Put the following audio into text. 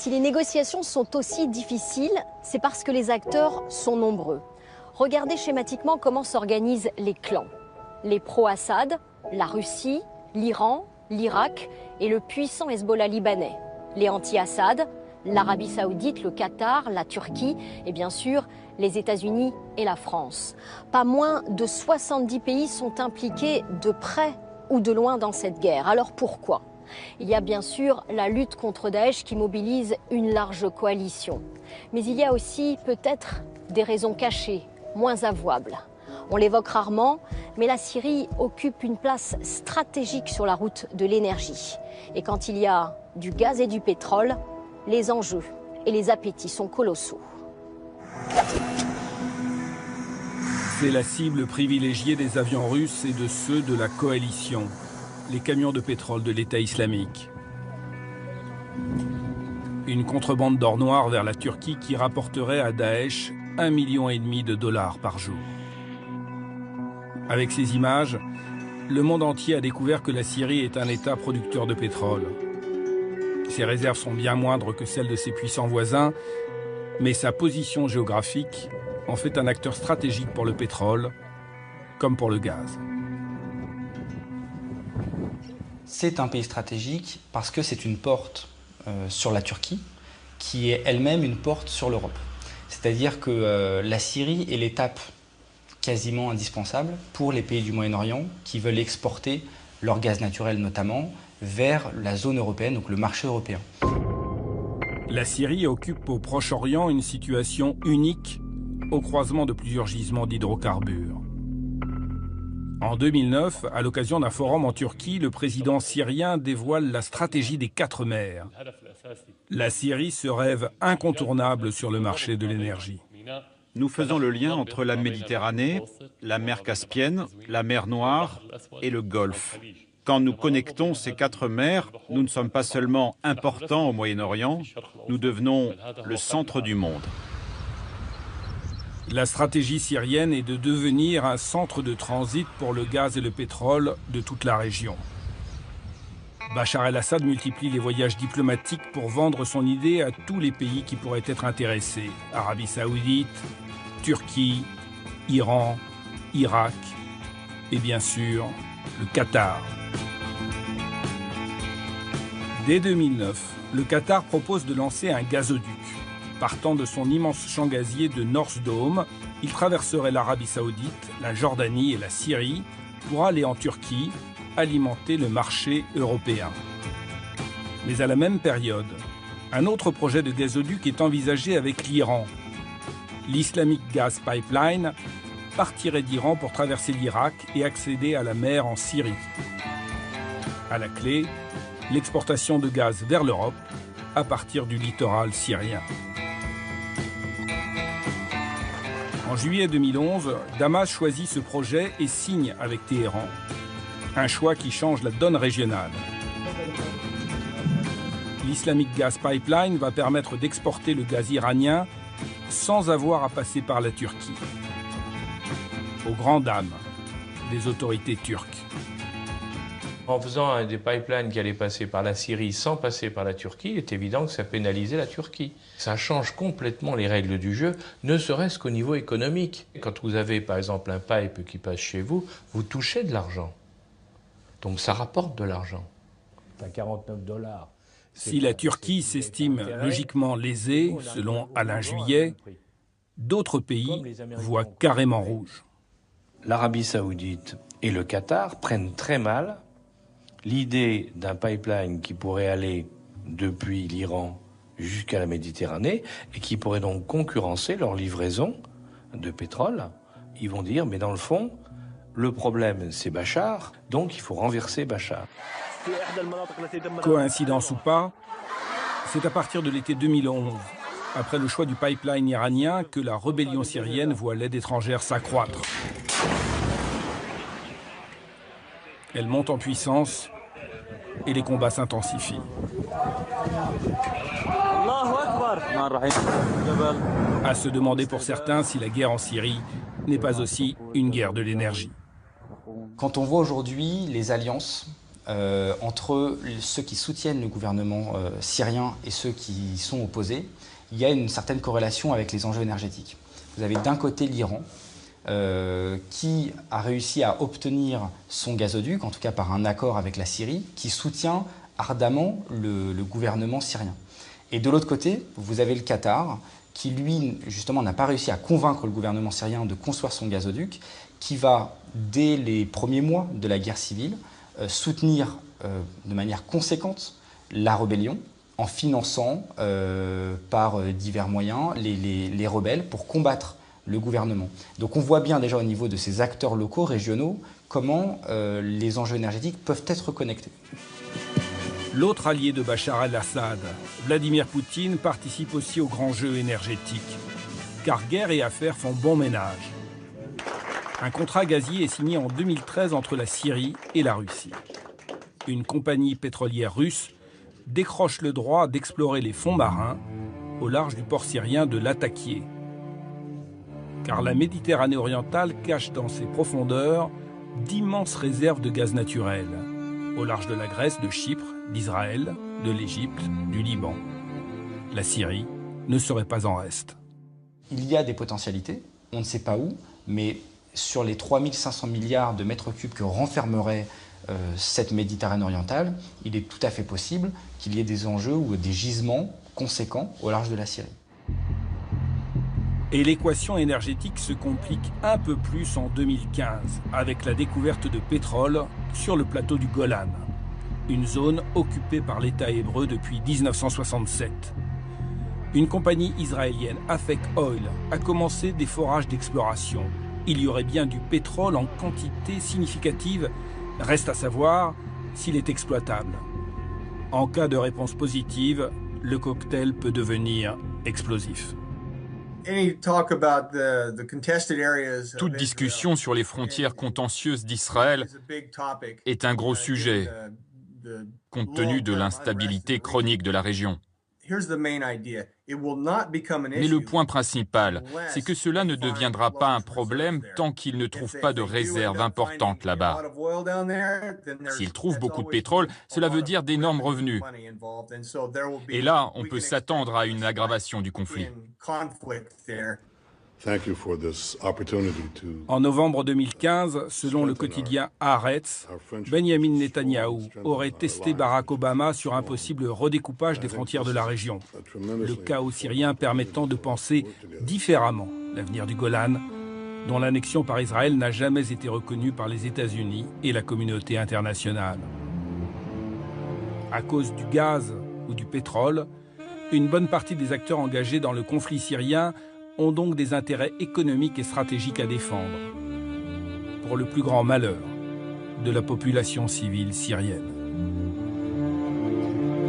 Si les négociations sont aussi difficiles, c'est parce que les acteurs sont nombreux. Regardez schématiquement comment s'organisent les clans. Les pro-Assad, la Russie, l'Iran, l'Irak et le puissant Hezbollah libanais. Les anti-Assad, l'Arabie Saoudite, le Qatar, la Turquie et bien sûr les États-Unis et la France. Pas moins de 70 pays sont impliqués de près ou de loin dans cette guerre. Alors pourquoi ? Il y a bien sûr la lutte contre Daesh qui mobilise une large coalition. Mais il y a aussi peut-être des raisons cachées, moins avouables. On l'évoque rarement, mais la Syrie occupe une place stratégique sur la route de l'énergie. Et quand il y a du gaz et du pétrole, les enjeux et les appétits sont colossaux. C'est la cible privilégiée des avions russes et de ceux de la coalition, les camions de pétrole de l'État islamique. Une contrebande d'or noir vers la Turquie qui rapporterait à Daesh 1,5 million de dollars par jour. Avec ces images, le monde entier a découvert que la Syrie est un État producteur de pétrole. Ses réserves sont bien moindres que celles de ses puissants voisins, mais sa position géographique en fait un acteur stratégique pour le pétrole, comme pour le gaz. C'est un pays stratégique parce que c'est une porte sur la Turquie, qui est elle-même une porte sur l'Europe. C'est-à-dire que la Syrie est l'étape quasiment indispensable pour les pays du Moyen-Orient qui veulent exporter leur gaz naturel notamment vers la zone européenne, donc le marché européen. La Syrie occupe au Proche-Orient une situation unique au croisement de plusieurs gisements d'hydrocarbures. En 2009, à l'occasion d'un forum en Turquie, le président syrien dévoile la stratégie des 4 mers. La Syrie se rêve incontournable sur le marché de l'énergie. Nous faisons le lien entre la Méditerranée, la mer Caspienne, la mer Noire et le Golfe. Quand nous connectons ces 4 mers, nous ne sommes pas seulement importants au Moyen-Orient, nous devenons le centre du monde. La stratégie syrienne est de devenir un centre de transit pour le gaz et le pétrole de toute la région. Bachar el-Assad multiplie les voyages diplomatiques pour vendre son idée à tous les pays qui pourraient être intéressés. Arabie Saoudite, Turquie, Iran, Irak et bien sûr le Qatar. Dès 2009, le Qatar propose de lancer un gazoduc. Partant de son immense champ gazier de North Dome, il traverserait l'Arabie Saoudite, la Jordanie et la Syrie pour aller en Turquie alimenter le marché européen. Mais à la même période, un autre projet de gazoduc est envisagé avec l'Iran. L'Islamic Gas Pipeline partirait d'Iran pour traverser l'Irak et accéder à la mer en Syrie. À la clé, l'exportation de gaz vers l'Europe à partir du littoral syrien. En juillet 2011, Damas choisit ce projet et signe avec Téhéran. Un choix qui change la donne régionale. L'Islamic Gas Pipeline va permettre d'exporter le gaz iranien sans avoir à passer par la Turquie. Aux grandes dames des autorités turques. En faisant des pipelines qui allaient passer par la Syrie sans passer par la Turquie, il est évident que ça pénalisait la Turquie. Ça change complètement les règles du jeu, ne serait-ce qu'au niveau économique. Quand vous avez par exemple un pipe qui passe chez vous, vous touchez de l'argent. Donc ça rapporte de l'argent. À 49 $. Si la Turquie s'estime logiquement lésée, selon Alain Juillet, d'autres pays voient carrément rouge. L'Arabie Saoudite et le Qatar prennent très mal l'idée d'un pipeline qui pourrait aller depuis l'Iran jusqu'à la Méditerranée et qui pourrait donc concurrencer leur livraison de pétrole. Ils vont dire, mais dans le fond, le problème c'est Bachar, donc il faut renverser Bachar. Coïncidence ou pas, c'est à partir de l'été 2011, après le choix du pipeline iranien, que la rébellion syrienne voit l'aide étrangère s'accroître. Elle monte en puissance et les combats s'intensifient. À se demander pour certains si la guerre en Syrie n'est pas aussi une guerre de l'énergie. Quand on voit aujourd'hui les alliances entre ceux qui soutiennent le gouvernement syrien et ceux qui sont opposés, il y a une certaine corrélation avec les enjeux énergétiques. Vous avez d'un côté l'Iran, qui a réussi à obtenir son gazoduc, en tout cas par un accord avec la Syrie, qui soutient ardemment le gouvernement syrien. Et de l'autre côté, vous avez le Qatar, qui lui, justement, n'a pas réussi à convaincre le gouvernement syrien de construire son gazoduc, qui va, dès les premiers mois de la guerre civile, soutenir de manière conséquente la rébellion, en finançant par divers moyens les rebelles pour combattre le gouvernement. Donc on voit bien déjà au niveau de ces acteurs locaux, régionaux, comment les enjeux énergétiques peuvent être connectés. L'autre allié de Bachar el-Assad, Vladimir Poutine, participe aussi au grand jeu énergétique. Car guerre et affaires font bon ménage. Un contrat gazier est signé en 2013 entre la Syrie et la Russie. Une compagnie pétrolière russe décroche le droit d'explorer les fonds marins au large du port syrien de Latakia. Car la Méditerranée orientale cache dans ses profondeurs d'immenses réserves de gaz naturel, au large de la Grèce, de Chypre, d'Israël, de l'Égypte, du Liban. La Syrie ne serait pas en reste. Il y a des potentialités, on ne sait pas où, mais sur les 3500 milliards de mètres cubes que renfermerait cette Méditerranée orientale, il est tout à fait possible qu'il y ait des enjeux ou des gisements conséquents au large de la Syrie. Et l'équation énergétique se complique un peu plus en 2015 avec la découverte de pétrole sur le plateau du Golan, une zone occupée par l'État hébreu depuis 1967. Une compagnie israélienne, Afek Oil, a commencé des forages d'exploration. Il y aurait bien du pétrole en quantité significative, reste à savoir s'il est exploitable. En cas de réponse positive, le cocktail peut devenir explosif. Toute discussion sur les frontières contentieuses d'Israël est un gros sujet, compte tenu de l'instabilité chronique de la région. Mais le point principal, c'est que cela ne deviendra pas un problème tant qu'ils ne trouvent pas de réserves importantes là-bas. S'ils trouvent beaucoup de pétrole, cela veut dire d'énormes revenus. Et là, on peut s'attendre à une aggravation du conflit. En novembre 2015, selon le quotidien Haaretz, Benjamin Netanyahou aurait testé Barack Obama sur un possible redécoupage des frontières de la région. Le chaos syrien permettant de penser différemment l'avenir du Golan, dont l'annexion par Israël n'a jamais été reconnue par les États-Unis et la communauté internationale. À cause du gaz ou du pétrole, une bonne partie des acteurs engagés dans le conflit syrien ont donc des intérêts économiques et stratégiques à défendre, pour le plus grand malheur de la population civile syrienne.